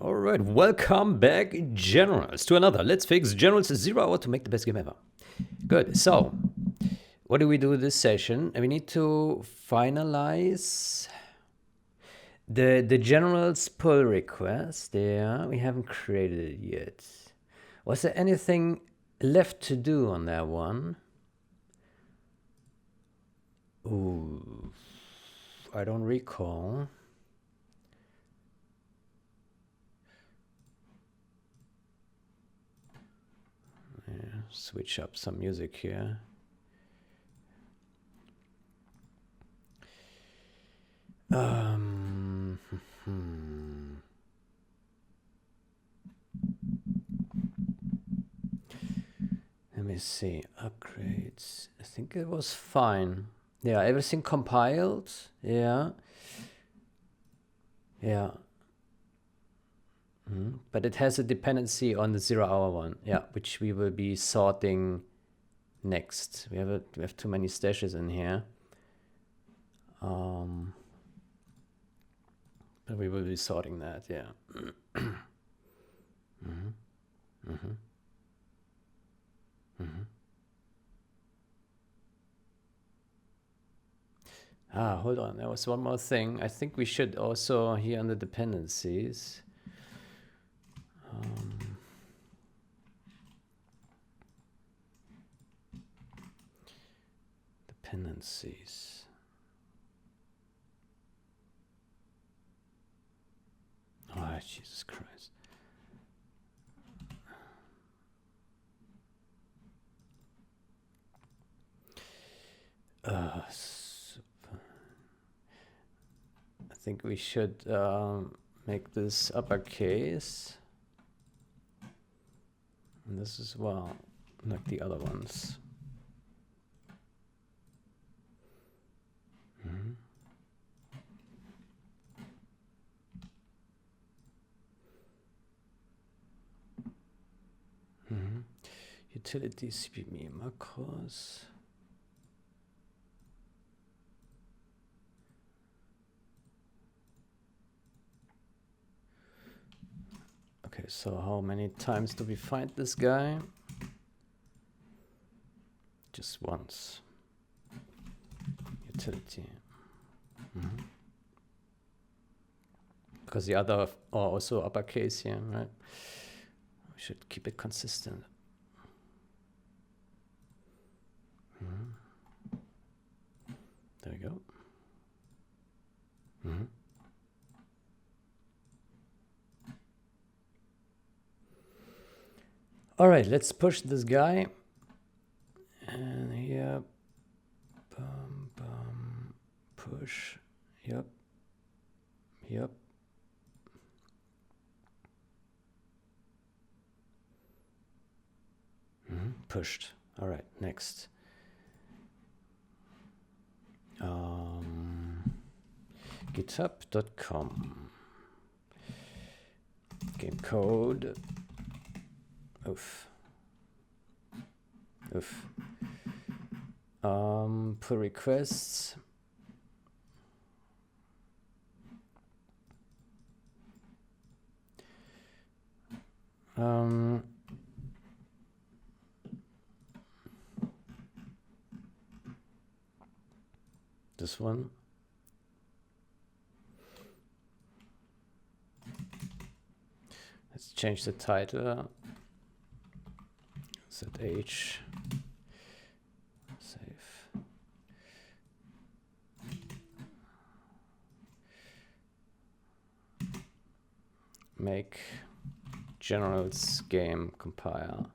All right, welcome back, Generals, to another Let's Fix Generals 0 Hour to make the best game ever. Good, so what do we do this session? We need to finalize the Generals pull request. Yeah, we haven't created it yet. Was there anything left to do on that one? Ooh, I don't recall. Switch up some music here. Let me see. Upgrades. I think it was fine. Yeah, everything compiled. Yeah. Yeah. But it has a dependency on the 0 hour one. Yeah, which we will be sorting next. We have too many stashes in here. But we will be sorting that, yeah. Hold on, there was one more thing. I think we should also, here on the dependencies, dependencies. Oh, Jesus Christ. Super. I think we should make this uppercase. And this as well, like the other ones. Utility CPM macros. Okay, so how many times do we find this guy? Just once. Utility. Because the other are also uppercase here, right? We should keep it consistent. There we go. All right, let's push this guy. And here, push. Yep. Pushed. All right, next. GitHub.com. Game code. Oof. Pull requests. This one. Let's change the title. ZH. Save. Make Generals game compile.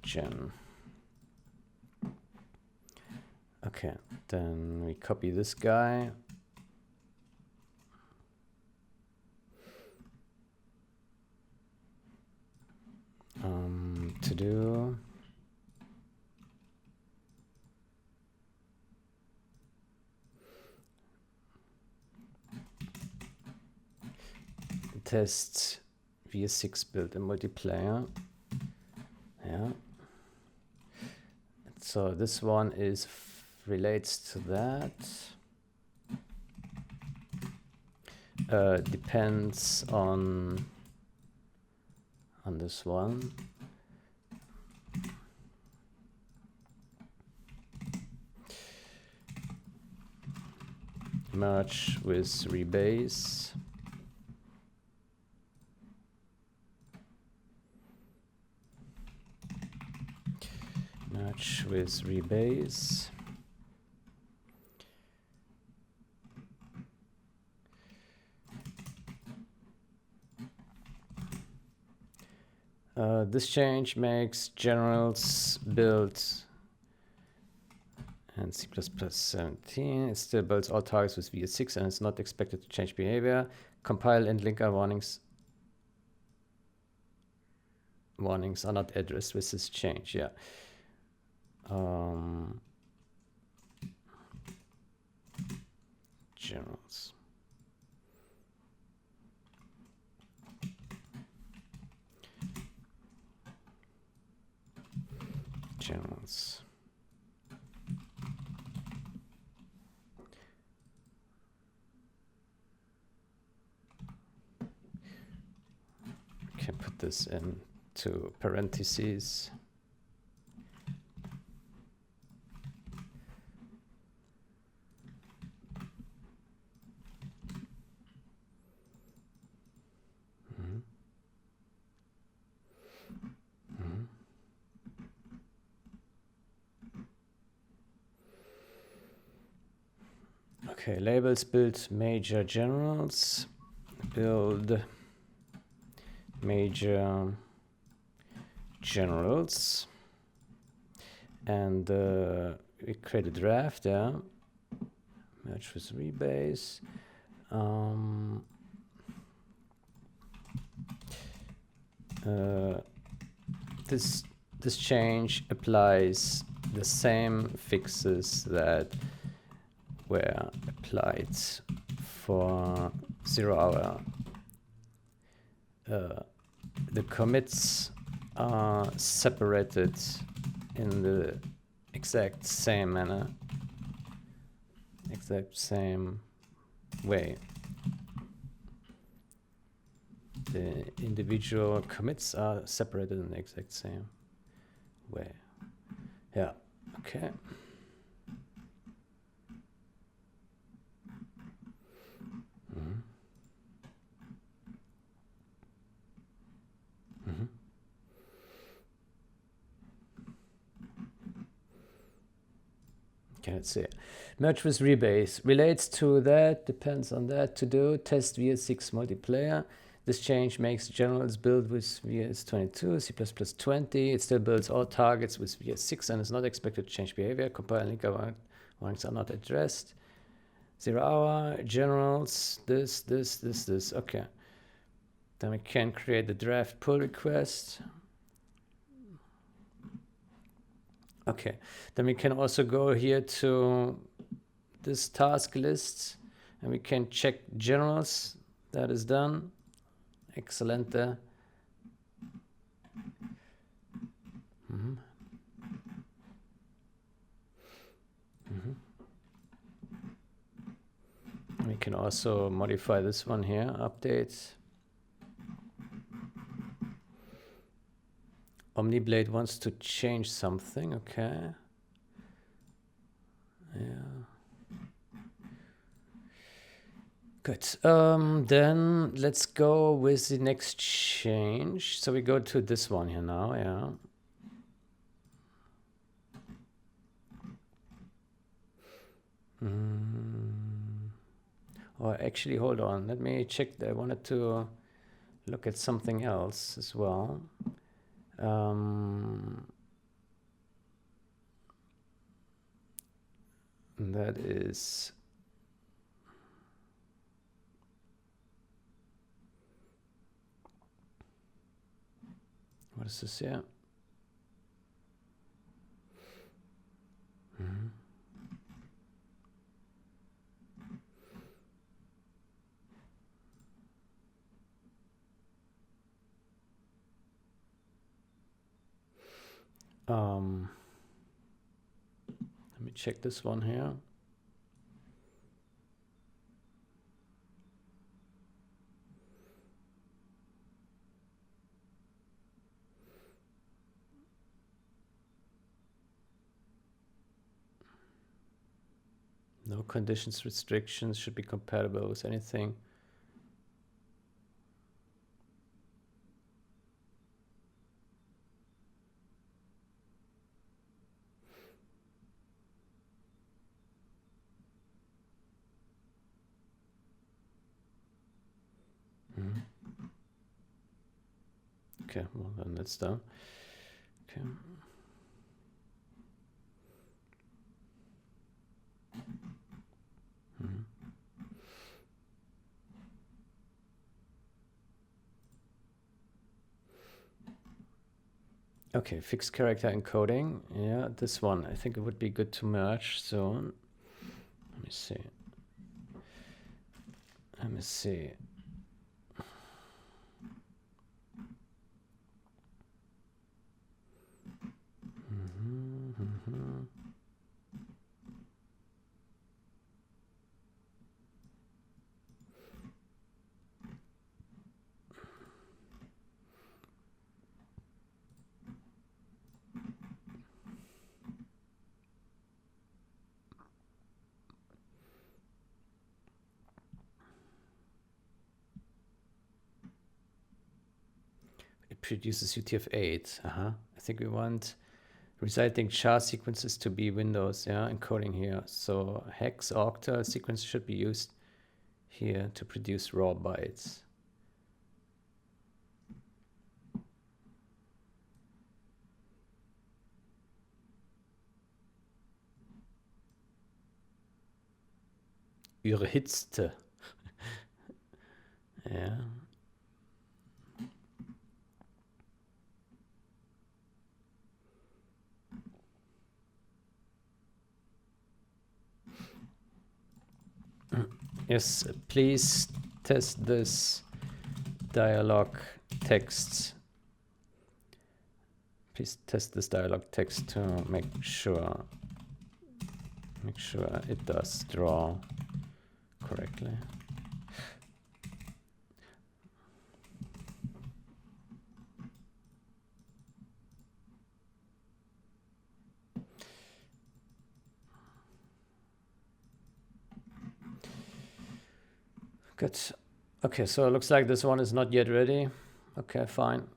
Gen. Okay, then we copy this guy. To do. Test VS6 build in multiplayer. Yeah. So this one is relates to that. depends on this one. Merge with rebase. Merge with rebase. This change makes generals build and C++ 17. It still builds all targets with VS6 and it's not expected to change behavior. Compile and linker warnings are not addressed with this change. Yeah. Generals. Generals. Can put this into parentheses. Okay, labels build major generals, build major generals, and we create a draft, yeah, merge with rebase. This change applies the same fixes that were applied for 0 hour. The commits are separated in the exact same manner, exact same way. The individual commits are separated in the exact same way. Yeah, okay. Okay, let's see. Merge with rebase relates to that, depends on that. To do test VS6 multiplayer. This change makes generals build with VS22, C++ 20. It still builds all targets with VS6 and is not expected to change behavior. Compile and linker warnings are not addressed. 0 hour, generals, this. Okay. Then we can create the draft pull request. Okay, then we can also go here to this task list and we can check generals. That is done. Excellent. We can also modify this one here, update. Omniblade wants to change something, okay. Yeah. Good. Then let's go with the next change. So we go to this one here now, yeah. Or actually, hold on. Let me check. I wanted to look at something else as well. That is what is this here? Let me check this one here. No conditions, restrictions, should be compatible with anything. Okay, well then that's done. Okay. Okay, fixed character encoding. Yeah, this one. I think it would be good to merge soon. Let me see. Let me see. It produces UTF-8. I think we want resulting char sequences to be windows, yeah, encoding here. So hex octal sequence should be used here to produce raw bytes. Überhitzte. Yeah. Yes, please test this dialog text. Please test this dialog text to make sure it does draw correctly. Good. Okay, so it looks like this one is not yet ready. Okay, fine.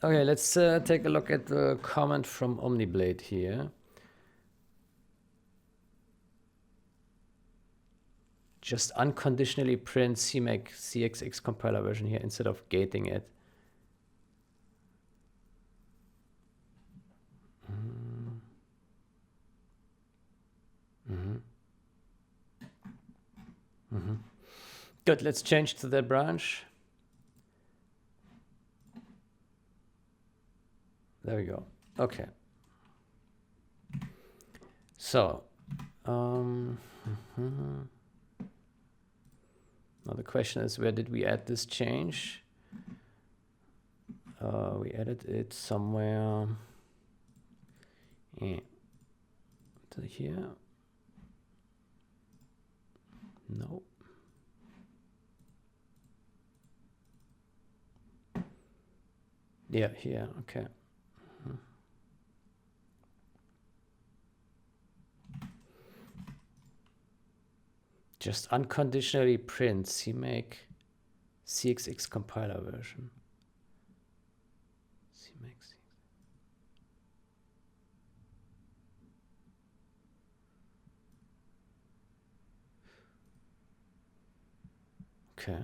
Okay, let's take a look at the comment from OmniBlade here. Just unconditionally print CMake CXX compiler version here instead of gating it. Good, let's change to that branch. There we go. Okay. So, now the question is, where did we add this change? We added it somewhere to here. No. Yeah, here. Okay. Just unconditionally print CMake CXX compiler version. CMake CXX. Okay.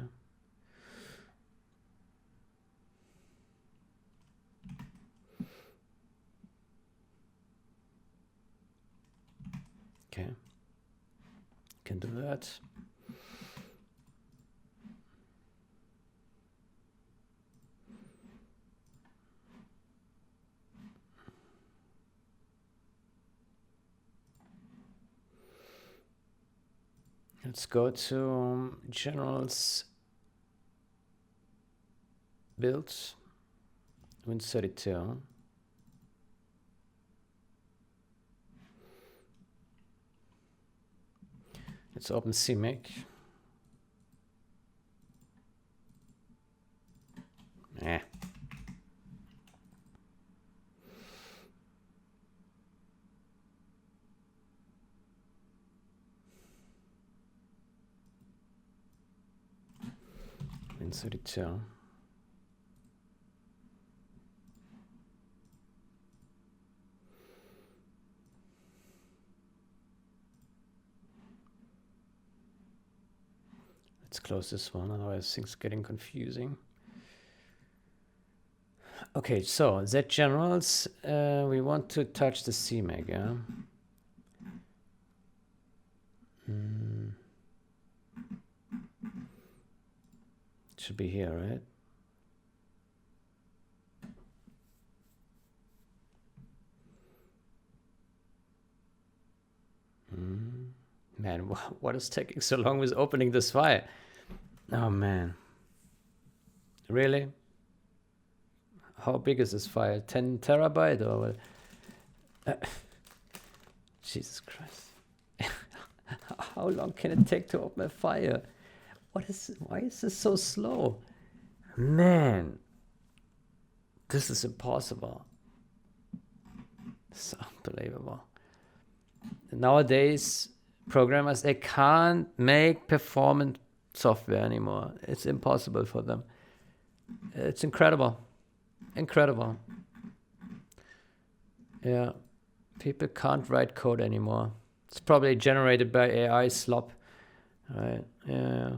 Okay. Can do that. Let's go to generals builds Win32. Let's open CMake. 132. Let's close this one, otherwise things getting confusing. Okay, so Z generals, we want to touch the CMAC, yeah? Should be here, right? Man, what is taking so long with opening this file? Oh man. Really? How big is this file? 10 terabyte or what? Jesus Christ. How long can it take to open a file? Why is this so slow? Man. This is impossible. It's unbelievable. Nowadays, programmers, they can't make performant software anymore. It's impossible for them. It's incredible. Incredible. Yeah. People can't write code anymore. It's probably generated by AI slop. Right. Yeah.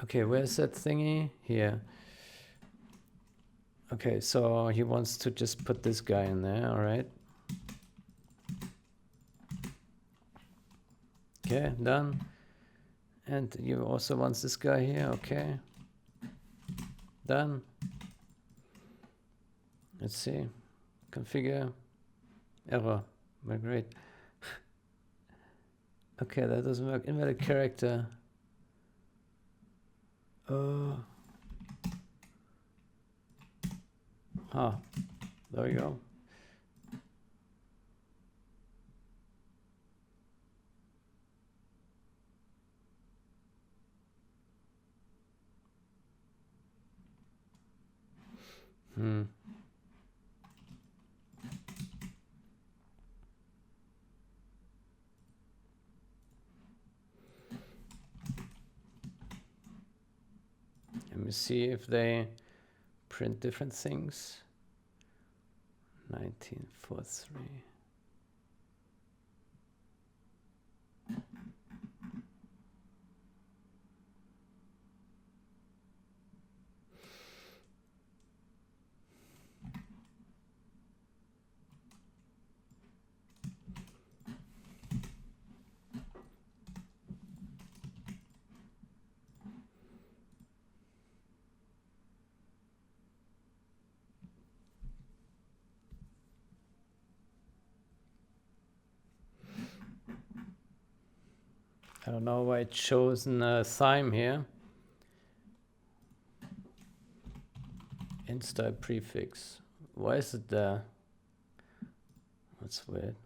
Okay, where's that thingy? Here. Okay, so he wants to just put this guy in there, all right. Okay, done. And you also wants this guy here, okay. Done. Let's see. Configure. Error. Migrate. Okay, that doesn't work. Invalid character. There we go. Let me see if they print different things. 1943. I don't know why it's chosen Thyme here. Insta prefix. Why is it there? That's weird.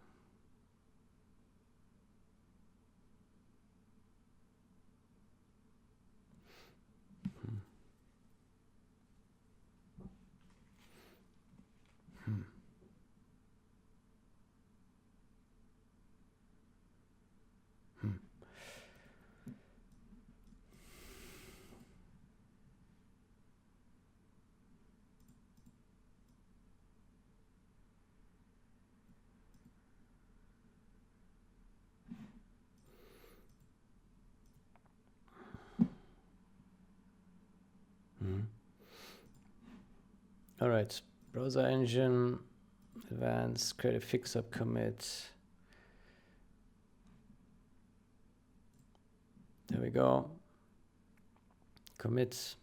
All right, browser engine, advanced, create a fix-up commit. There we go. Commit.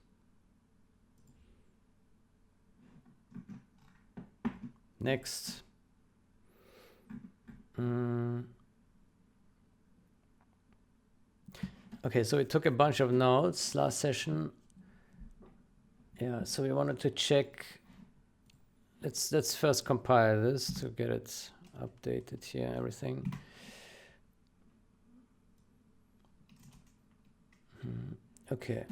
Next. Okay, so we took a bunch of nodes last session. Yeah, so we wanted to check. Let's first compile this to get it updated here, everything. Okay.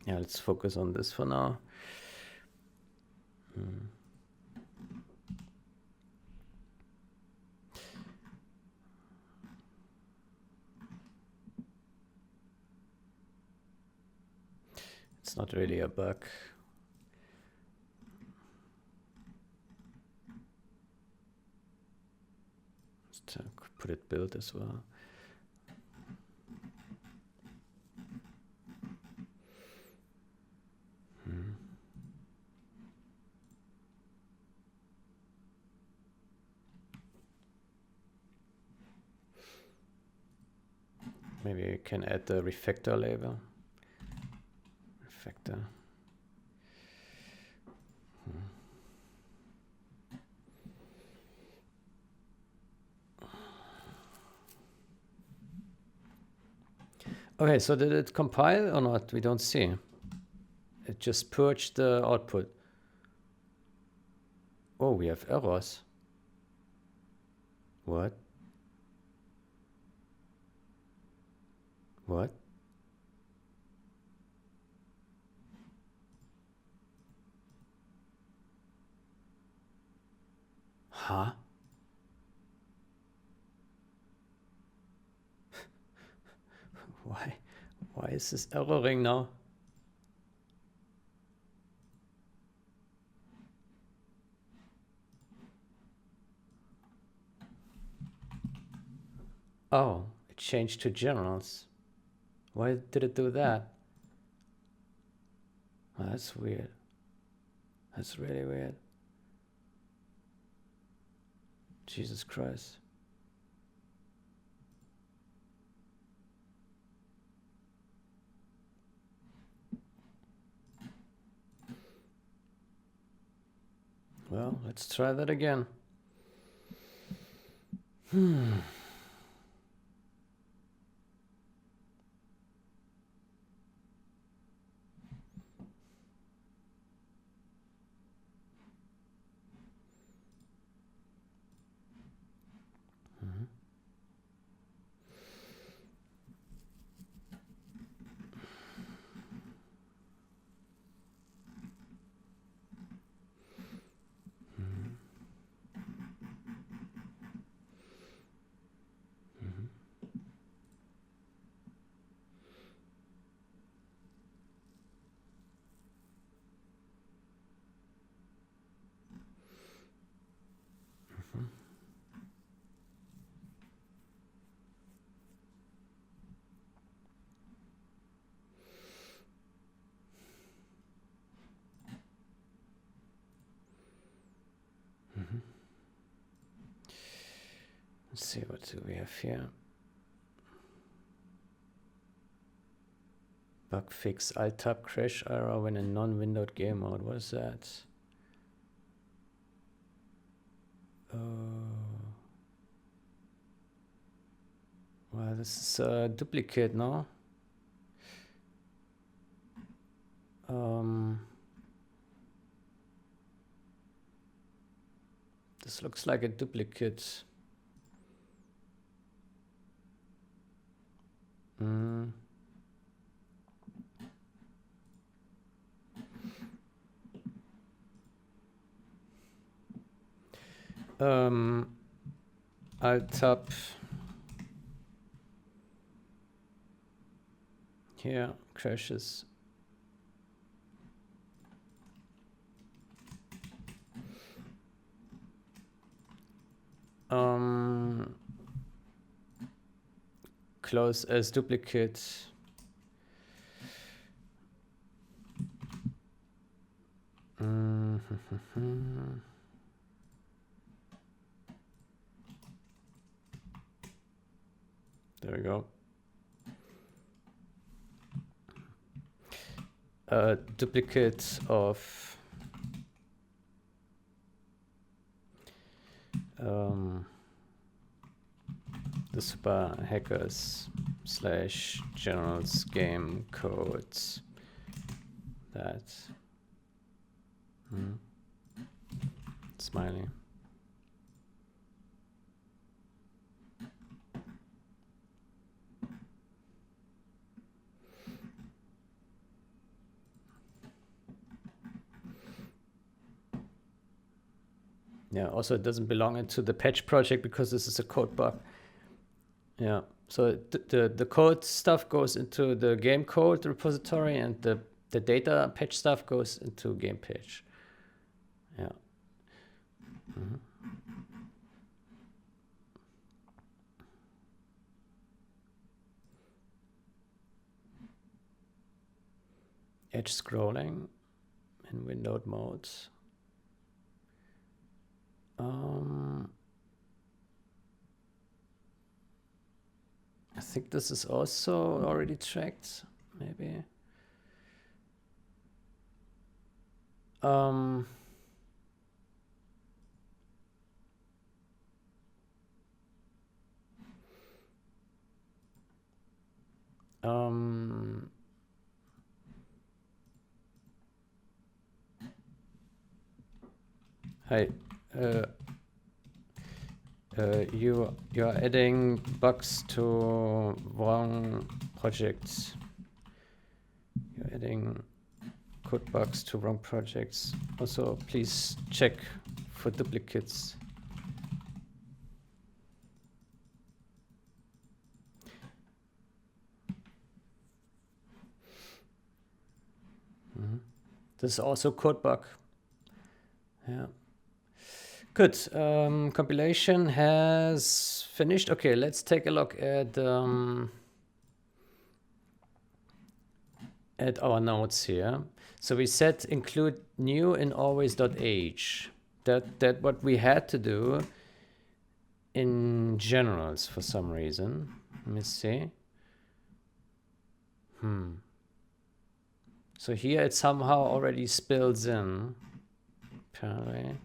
Yeah, let's focus on this for now. It's not really a bug. Let's put it build as well. Maybe you can add the refactor label. Refactor. Okay, so did it compile or not? We don't see. It just purged the output. Oh, we have errors. What? What? Huh? Why? Why is this erroring now? Oh, it changed to generals. Why did it do that? Oh, that's weird. That's really weird. Jesus Christ. Well, let's try that again. Let's see, what do we have here? Bug fix, alt-tab crash error when in non-windowed game mode. What is that? Well, this is a duplicate, no? This looks like a duplicate. Alt-tab here crashes. Close as duplicate. There we go. A duplicate of the super hackers / generals game code that smiley. Yeah, also it doesn't belong into the patch project because this is a code bug. Yeah, so the code stuff goes into the game code repository, and the data patch stuff goes into game patch. Yeah. Mm-hmm. Edge scrolling in windowed modes. I think this is also already tracked, maybe. Hi, you are adding bugs to wrong projects. You're adding code bugs to wrong projects. Also, please check for duplicates. This is also code bug. Yeah. Good. Compilation has finished. Okay, let's take a look at our notes here. So we said include new in always.age. That what we had to do in generals for some reason. Let me see. So here it somehow already spills in. Apparently.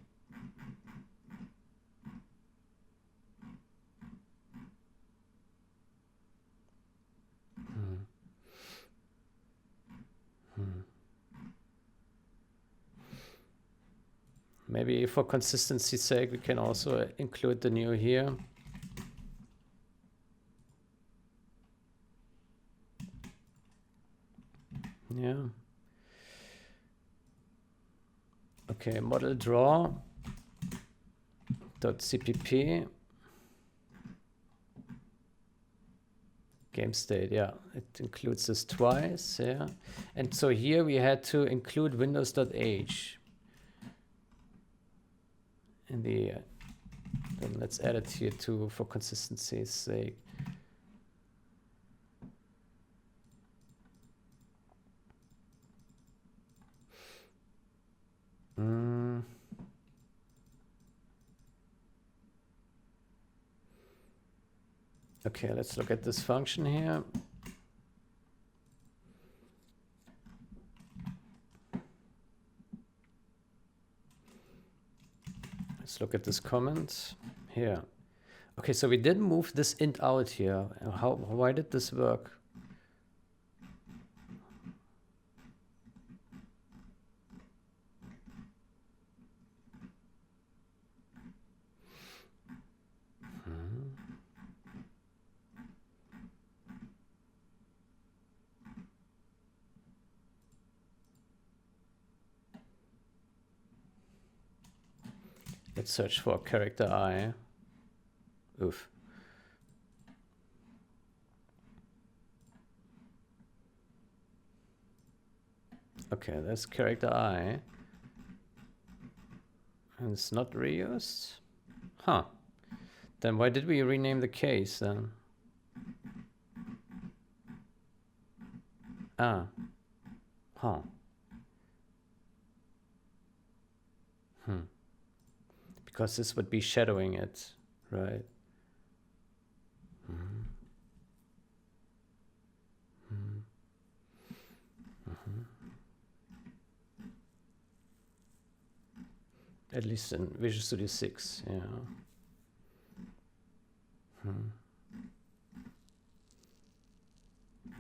Maybe for consistency's sake, we can also include the new here. Yeah. Okay, model draw .cpp game state. Yeah, it includes this twice. Yeah, and so here we had to include windows.h in the. Then let's add it here too for consistency's sake. Okay, let's look at this function here. Let's look at this comment here. Okay, so we did move this int out here. Why did this work? Let's search for character I. Oof. Okay, that's character I. And it's not reused? Huh. Then why did we rename the case then? Ah. Huh. Because this would be shadowing it, right? At least in Visual Studio 6, yeah.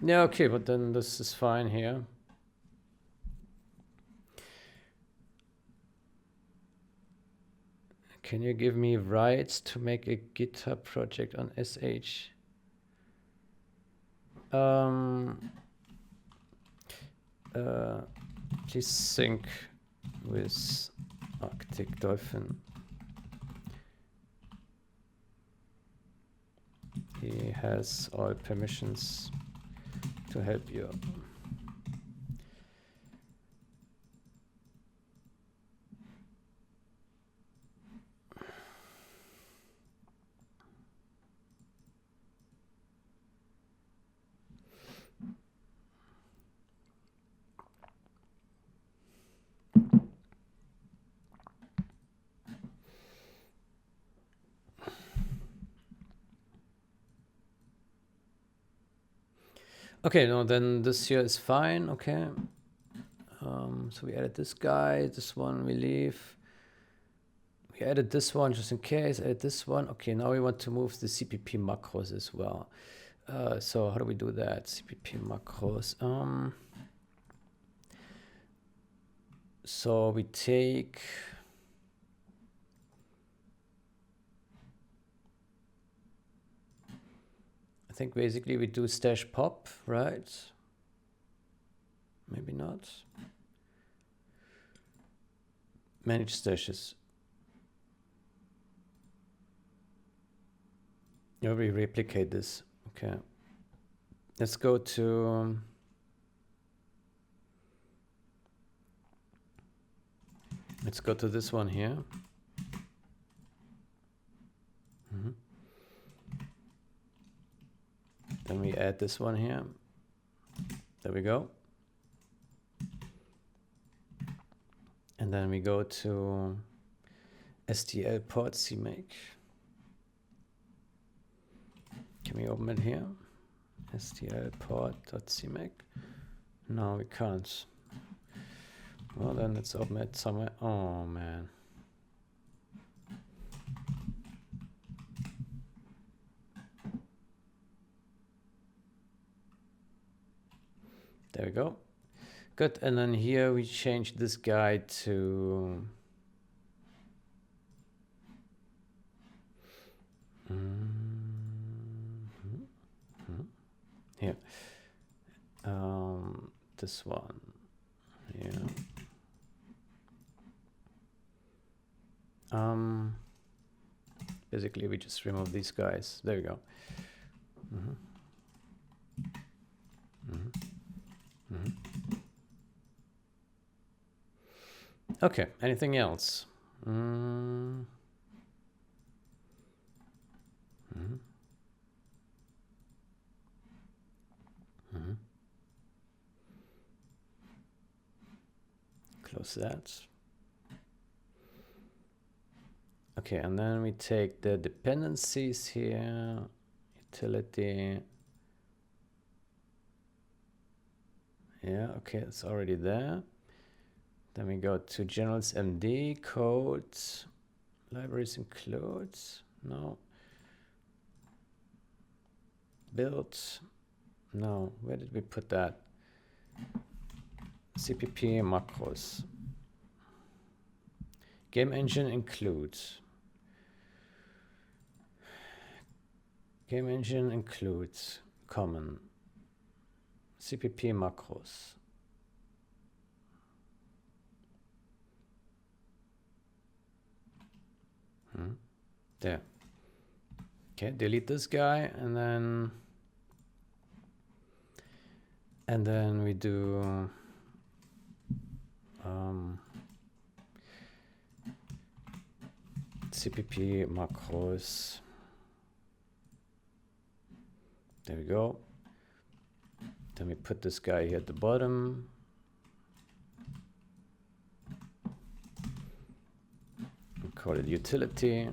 Yeah, okay, but then this is fine here. Can you give me rights to make a GitHub project on SH? Please sync with Arctic Dolphin. has all permissions to help you. Okay, no, then this here is fine. Okay. So we added this guy, this one we leave. We added this one just in case, added this one. Okay, now we want to move the CPP macros as well. So how do we do that? CPP macros. So we take... I think basically we do stash pop, right? Maybe not. Manage stashes. Yeah, we replicate this. Okay. Let's go to... let's go to this one here. Then we add this one here. There we go. And then we go to STL port CMake. Can we open it here? STL port.cmake. No, we can't. Well, then let's open it somewhere. Oh, man. There we go. Good. And then here we change this guy to... here. This one. Yeah. Basically, we just remove these guys. There we go. Okay, anything else? Close that. Okay, and then we take the dependencies here, utility. Yeah, okay, it's already there. Then we go to generals MD, code, libraries include, no. Build, no, where did we put that? CPP macros. Game engine includes. Game engine includes common. CPP macros. There. Okay, delete this guy and then we do CPP macros. There we go. Then we put this guy here at the bottom. We call it utility.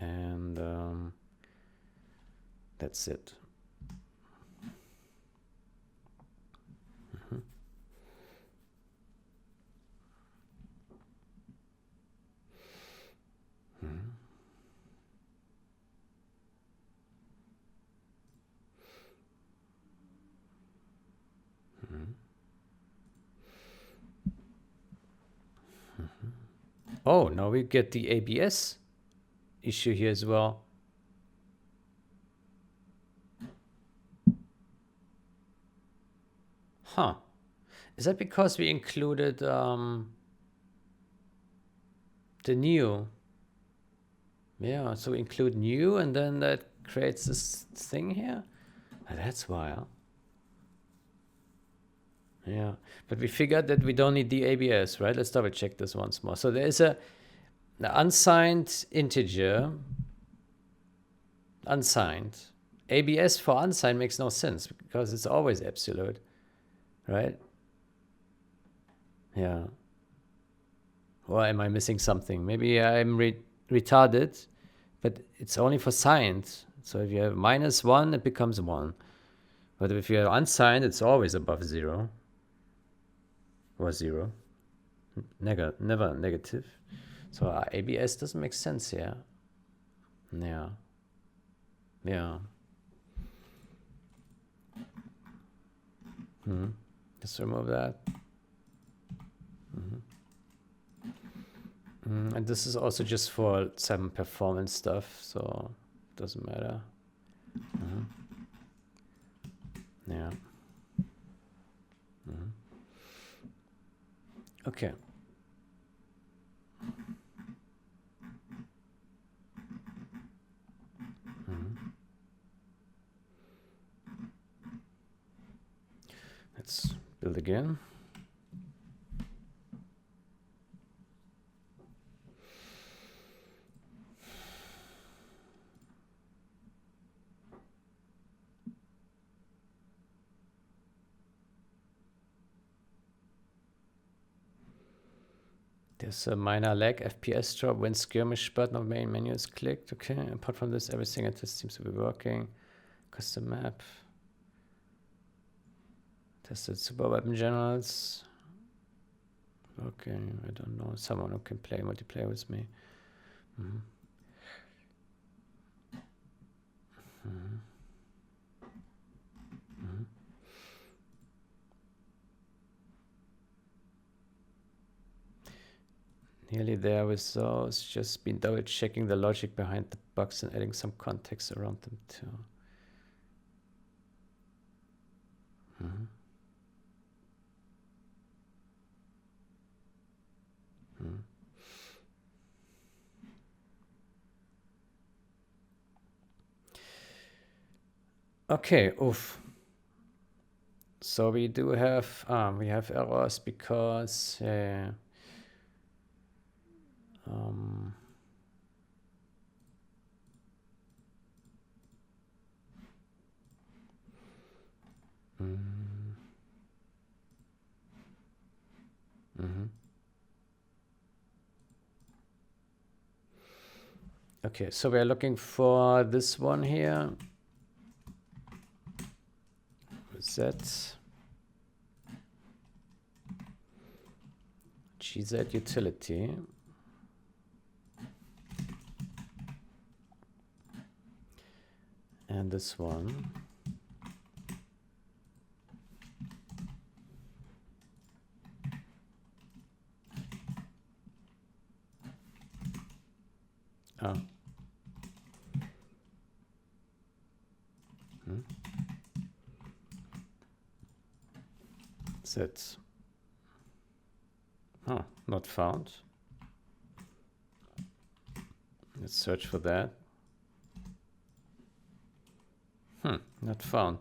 And that's it. Oh, now we get the ABS issue here as well. Huh. Is that because we included the new Yeah, so include new, and then that creates this thing here. That's why. Huh? Yeah, but we figured that we don't need the ABS, right? Let's double check this once more. So there is the unsigned integer, unsigned. ABS for unsigned makes no sense because it's always absolute, right? Yeah. Or am I missing something? Maybe I'm retarded, but it's only for signed. So if you have -1, it becomes 1. But if you have unsigned, it's always above 0 or 0. Never negative. So ABS doesn't make sense here. Yeah. Yeah. Let's remove that. And this is also just for some performance stuff, so it doesn't matter. Yeah. Okay. Let's build again. There's a minor lag FPS drop when skirmish button of main menu is clicked. Okay, apart from this, everything at this seems to be working. Custom map. Tested super weapon generals. Okay, I don't know. Someone who can play multiplayer with me. Nearly there with those. Just been double checking the logic behind the bugs and adding some context around them too. Okay, oof. So we do have errors because okay, so we're looking for this one here. That GZ utility. And this one. Oh. That. Huh, not found. Let's search for that. Not found.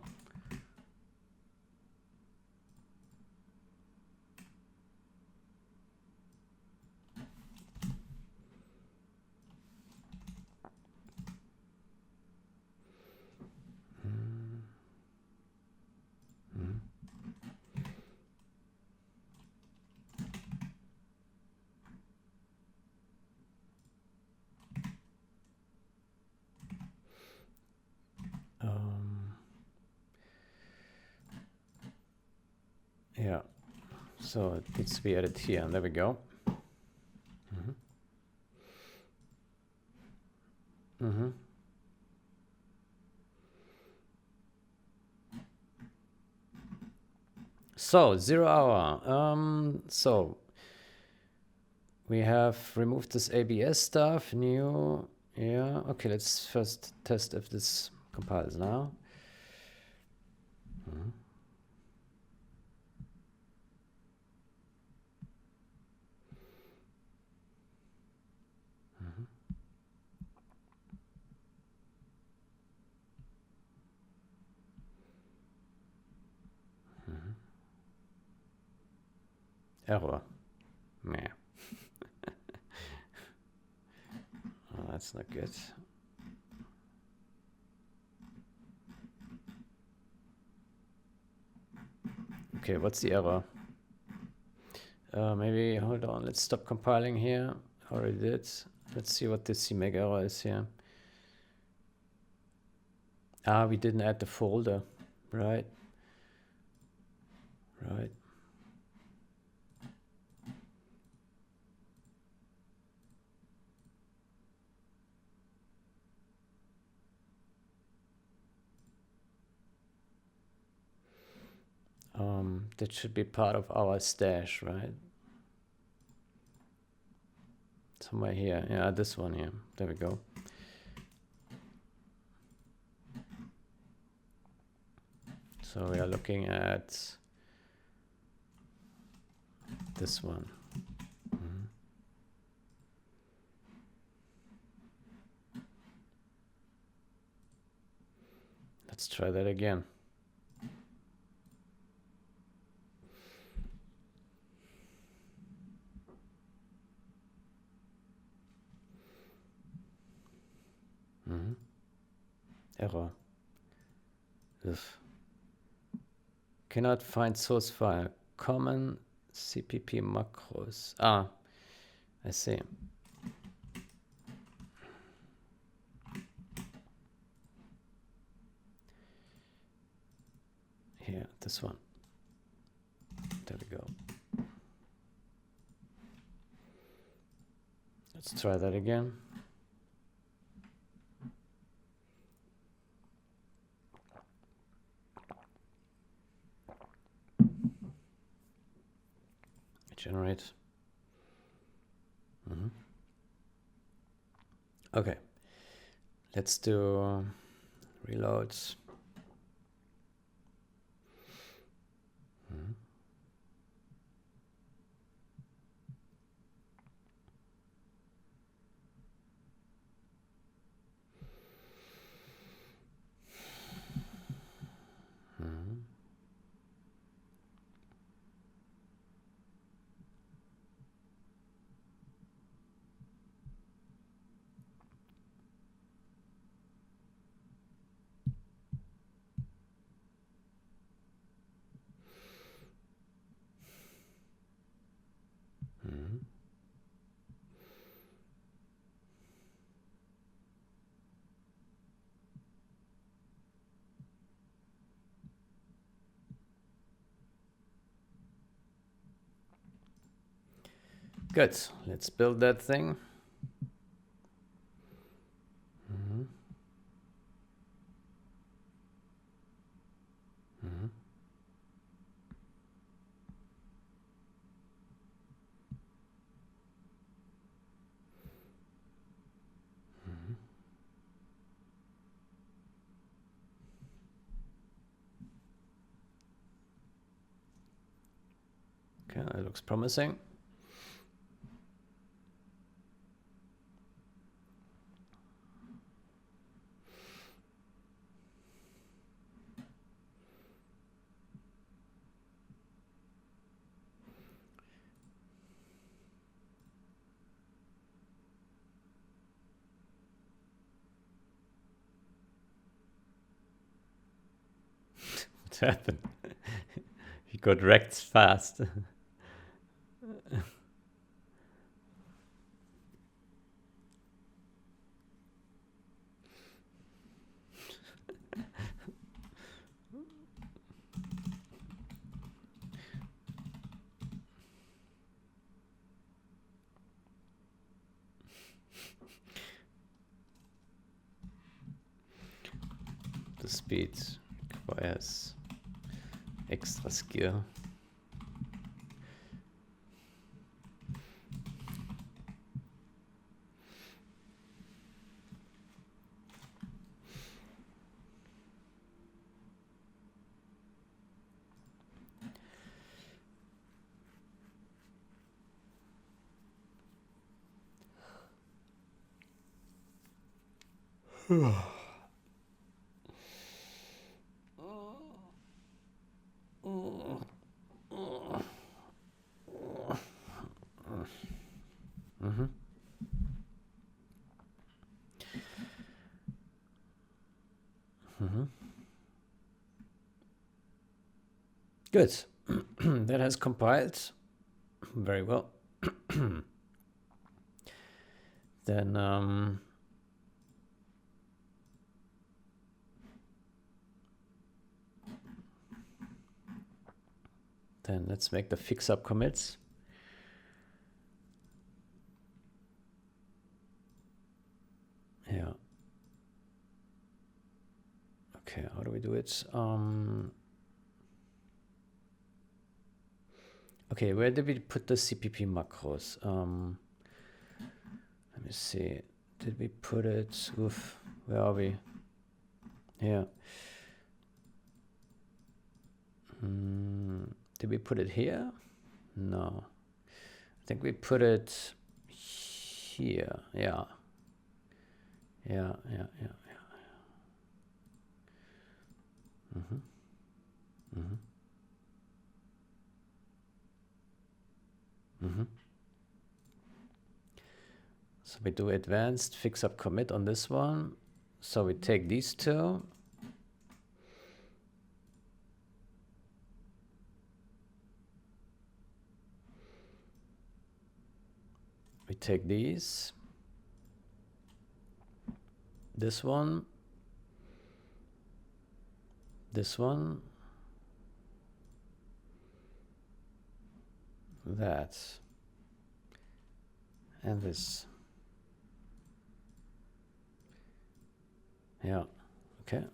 Yeah, so it needs to be added here, and there we go. So 0 hour. So we have removed this ABS stuff. New. Yeah. Okay. Let's first test if this compiles now. Error. Meh. Oh, that's not good. Okay, what's the error? Maybe, hold on, let's stop compiling here. Already did. Let's see what this CMake error is here. Ah, we didn't add the folder. Right. Right. That should be part of our stash, right? Somewhere here. Yeah, this one here. There we go. So we are looking at this one. Let's try that again. Error. Ugh. Cannot find source file. Common CPP macros. Ah, I see. Here, this one. There we go. Let's try that again. Generate. Okay. Let's do reloads. Good. Let's build that thing. Okay, that looks promising. What happened? He got wrecked fast. The speed requires extra skill. Good. That has compiled very well. Then let's make the fix up commits. Yeah. Okay, how do we do it? Okay, where did we put the CPP macros? Let me see. Did we put it? Oof, where are we? Here. Did we put it here? No. I think we put it here. Yeah. Yeah. So we do advanced fix up commit on this one. So we take these two. We take these. This one. This one. That. And this. Yeah. Okay.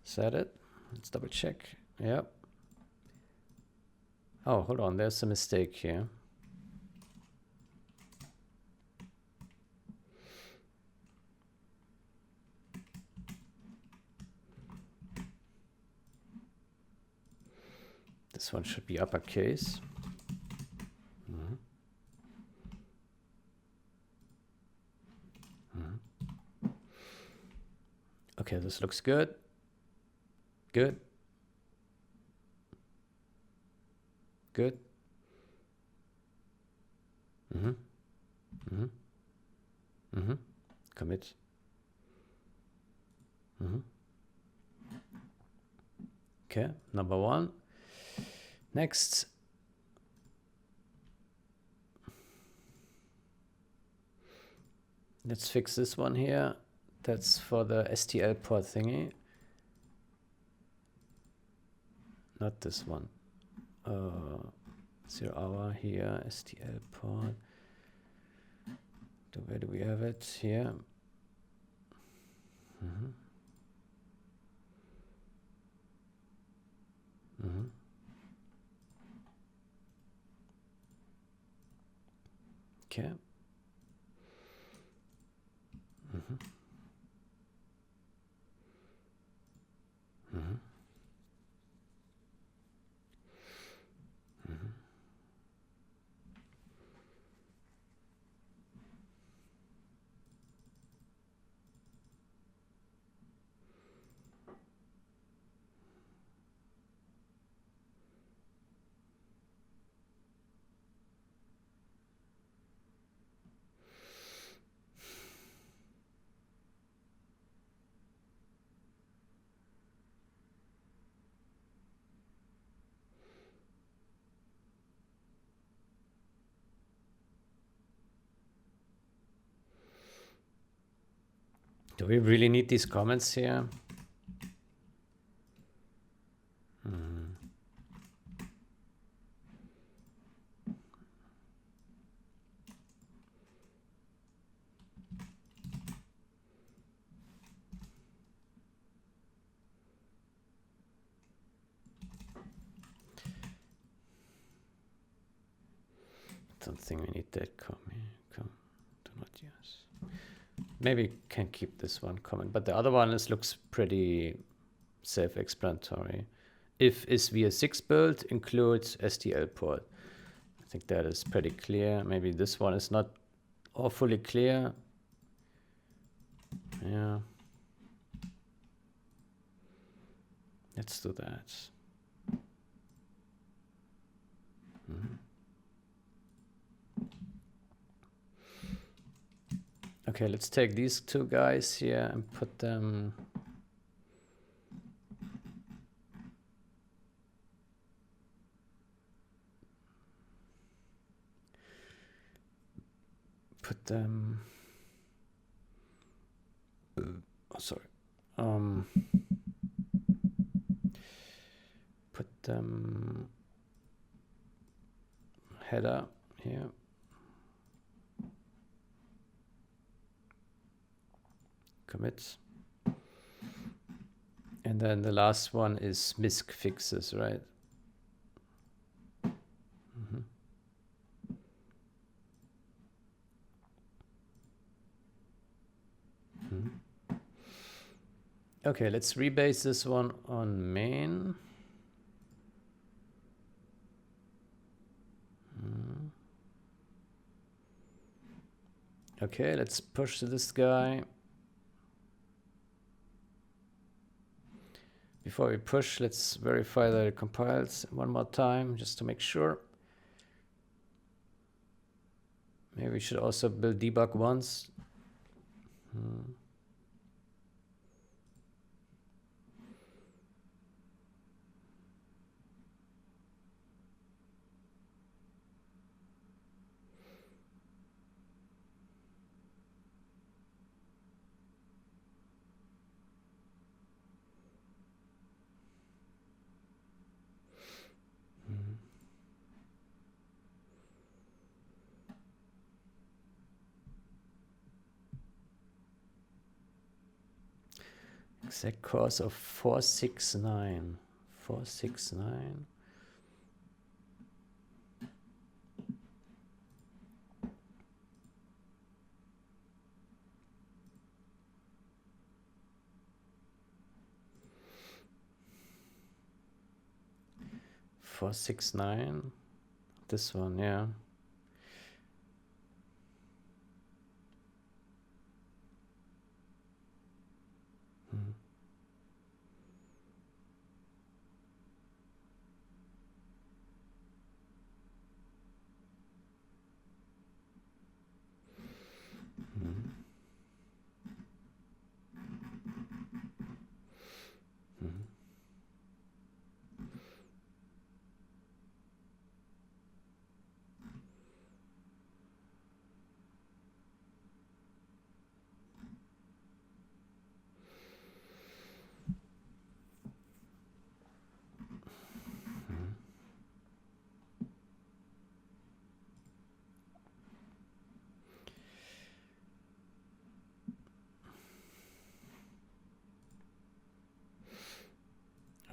Set it. Let's double check. Yep. Oh, hold on. There's a mistake here. This one should be uppercase. Okay, this looks good. Good. Good. Commit. Okay, number one. Next. Let's fix this one here. That's for the STL port thingy. Not this one. 0 hour here, STL port. Where do we have it? Here. Okay. Do we really need these comments here? Don't think we need that comment. Do not use. Maybe can keep this one comment, but the other one looks pretty self-explanatory. If is via6 build includes STL port. I think that is pretty clear. Maybe this one is not awfully clear. Yeah. Let's do that. Okay, let's take these two guys here and put them oh, sorry. Put header here. Commit. And then the last one is misc fixes, right? Okay, let's rebase this one on main. Okay, let's push this guy. Before we push, let's verify that it compiles one more time, just to make sure. Maybe we should also build debug once. Exact course of 469. 469. This one, yeah.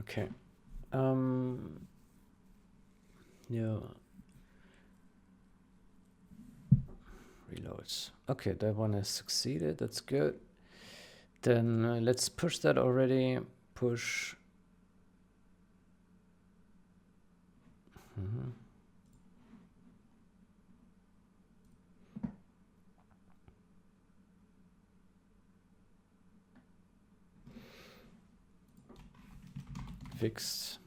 Okay. Yeah. Reloads. Okay, that one has succeeded. That's good. Then let's push that already. Push. Fixed.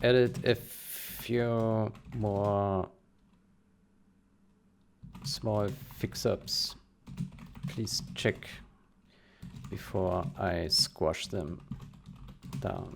Edit a few more small fix-ups. Please check before I squash them down.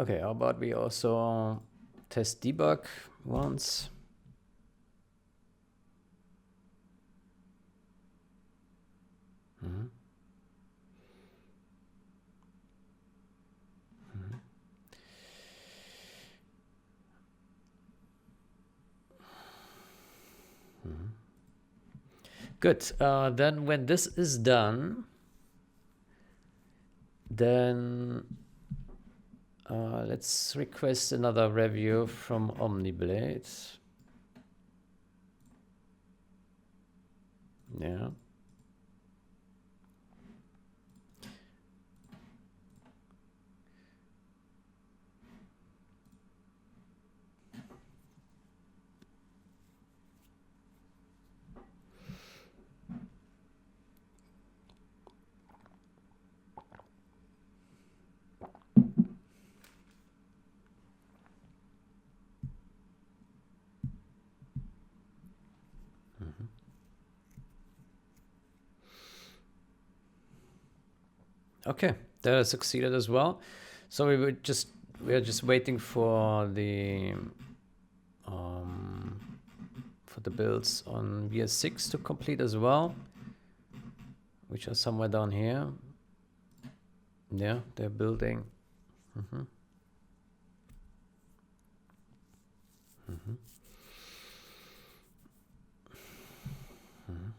Okay, how about we also test debug once? Good. Then when this is done, then let's request another review from OmniBlade. Yeah. Okay, that has succeeded as well. So we are just waiting for the builds on VS6 to complete as well, which are somewhere down here. Yeah, they're building. Mm-hmm. Mm-hmm. Mm-hmm.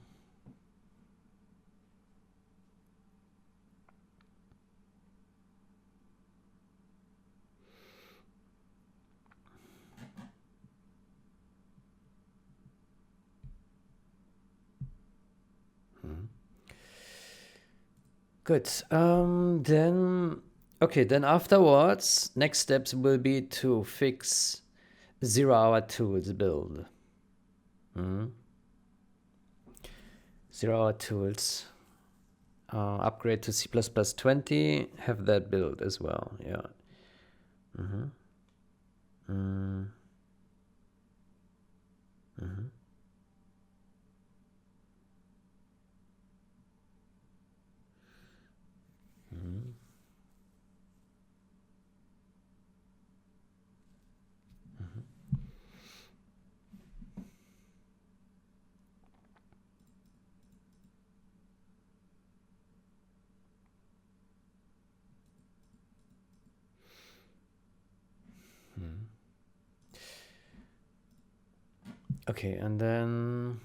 Good. Then afterwards, next steps will be to fix 0-hour tools build. 0-hour tools. Upgrade to C++20. Have that build as well. Yeah. Mm-hmm. Mm-hmm. Mm-hmm. Mm-hmm. Okay, and then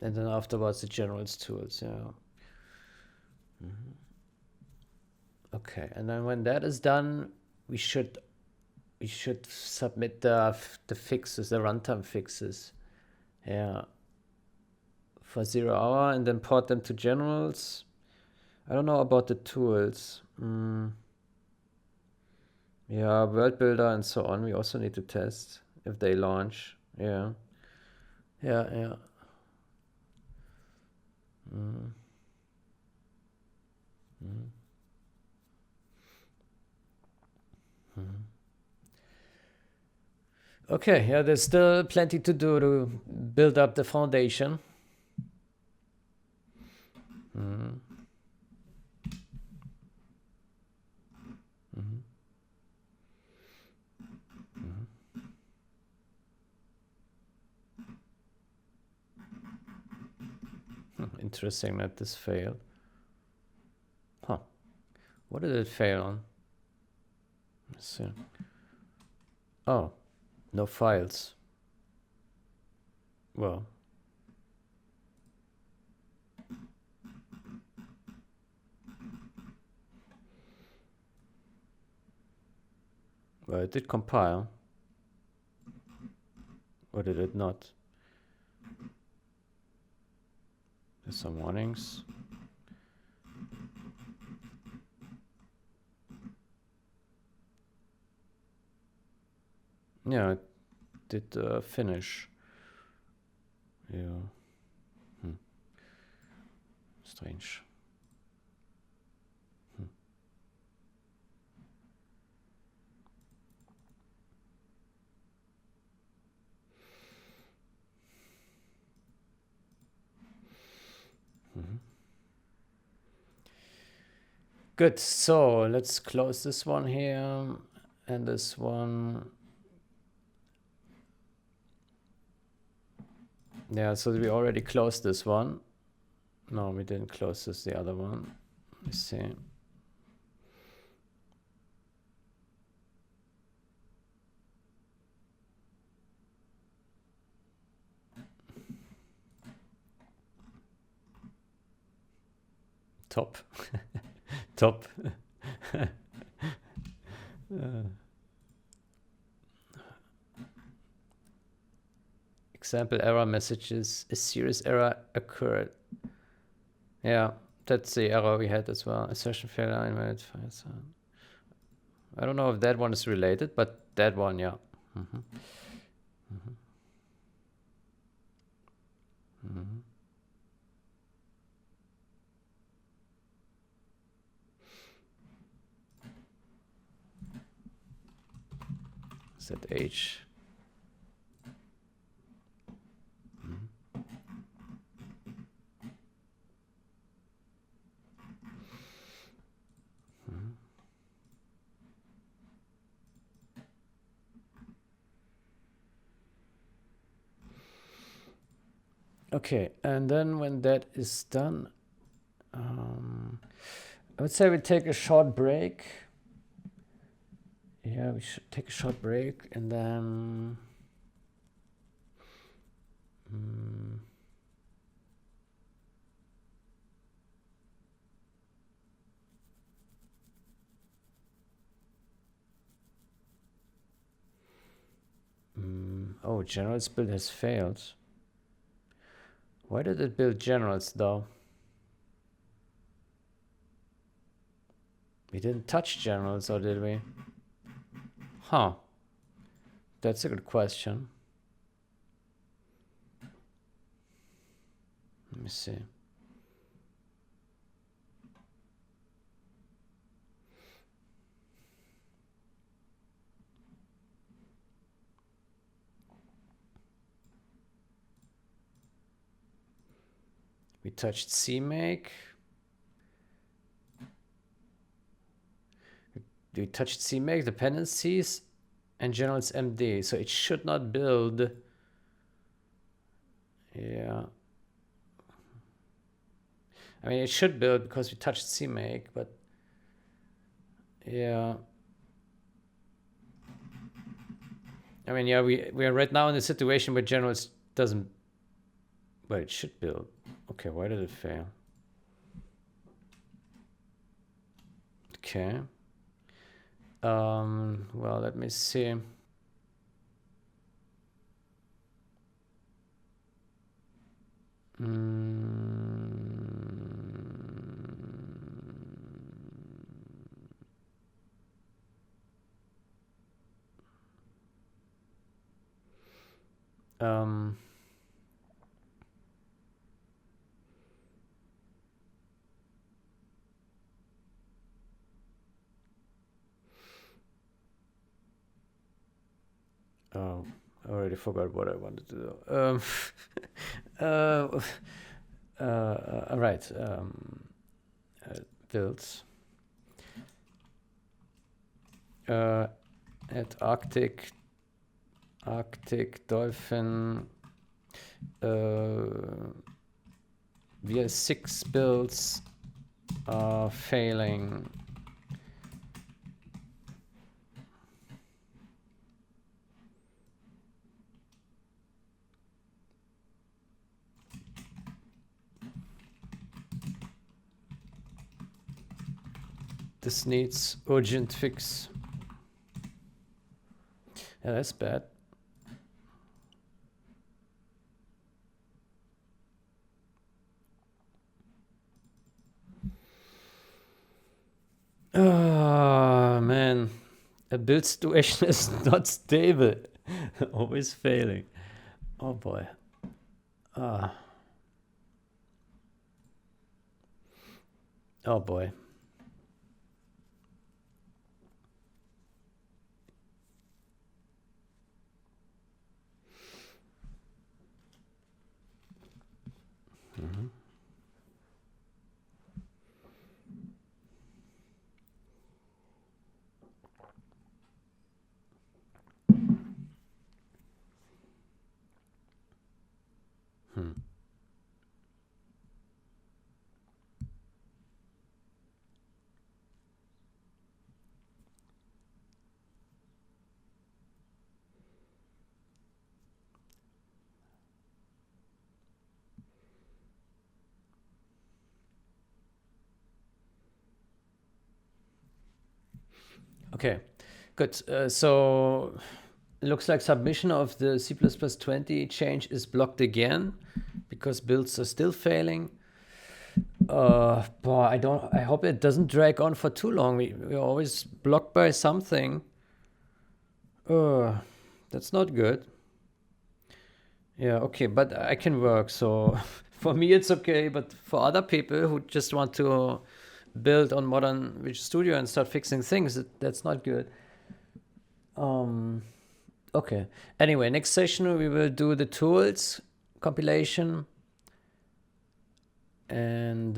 afterwards the generals tools. Yeah. Mm-hmm. Okay, and then when that is done, we should submit the fixes, the runtime fixes. Yeah. For 0-hour, and then port them to generals. I don't know about the tools. Yeah, world builder and so on. We also need to test if they launch. Yeah. Yeah. Okay, yeah, there's still plenty to do to build up the foundation. Interesting that this failed. Huh. What did it fail on? Let's see. Oh, no files. Well. Well, it did compile. Or did it not? There's some warnings. Yeah, it did finish. Yeah. Strange. Good, so let's close this one here and this one. Yeah, so we already closed this one. No, we didn't close this, the other one. Let's see. top. Top. Example error messages, a serious error occurred. Yeah, that's the error we had as well. Assertion failure, invalid files. I don't know if that one is related, but that one, yeah. Mm-hmm. Mm-hmm. Mm-hmm. Set H. Mm-hmm. Mm-hmm. Okay, and then when that is done, I would say we take a short break. Yeah, we should take a short break and then oh, generals build has failed. Why did it build generals though? We didn't touch generals, or did we? Huh. That's a good question. Let me see. We touched CMake. We touched CMake, dependencies, and generals MD. So it should not build. Yeah. I mean, it should build because we touched CMake, but yeah. I mean, yeah, we are right now in a situation where generals doesn't. Well, it should build. Okay, why did it fail? Okay. Well, let me see. Oh, I already forgot what I wanted to do. All right. Builds. At Arctic Dolphin. VS6 builds are failing. This needs urgent fix. Yeah, that's bad. Oh man, a build situation is not stable. Always failing. Oh boy. Oh boy. Mm-hmm. Okay, good. So it looks like submission of the C++20 change is blocked again because builds are still failing. Boy, I hope it doesn't drag on for too long. We're always blocked by something. That's not good. Yeah, okay, but I can work, so for me it's okay, but for other people who just want to build on modern Visual Studio and start fixing things, that's not good. Okay. Anyway, next session we will do the tools compilation and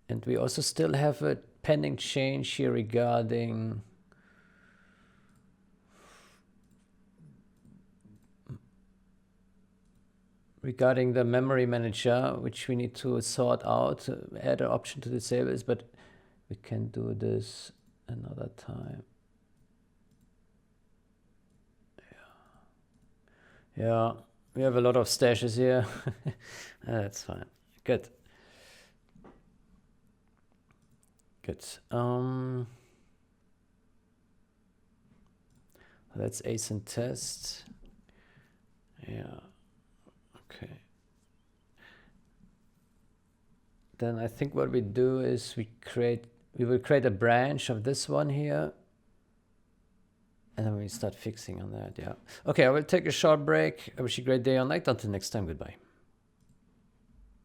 and we also still have a pending change here regarding the memory manager, which we need to sort out, add an option to disable this, but we can do this another time. Yeah, we have a lot of stashes here. That's fine. Good. Good. Let's async test. Yeah. Okay. Then I think what we do is we will create a branch of this one here. And then we start fixing on that, yeah. Okay, I will take a short break. I wish you a great day or night. Until next time, goodbye.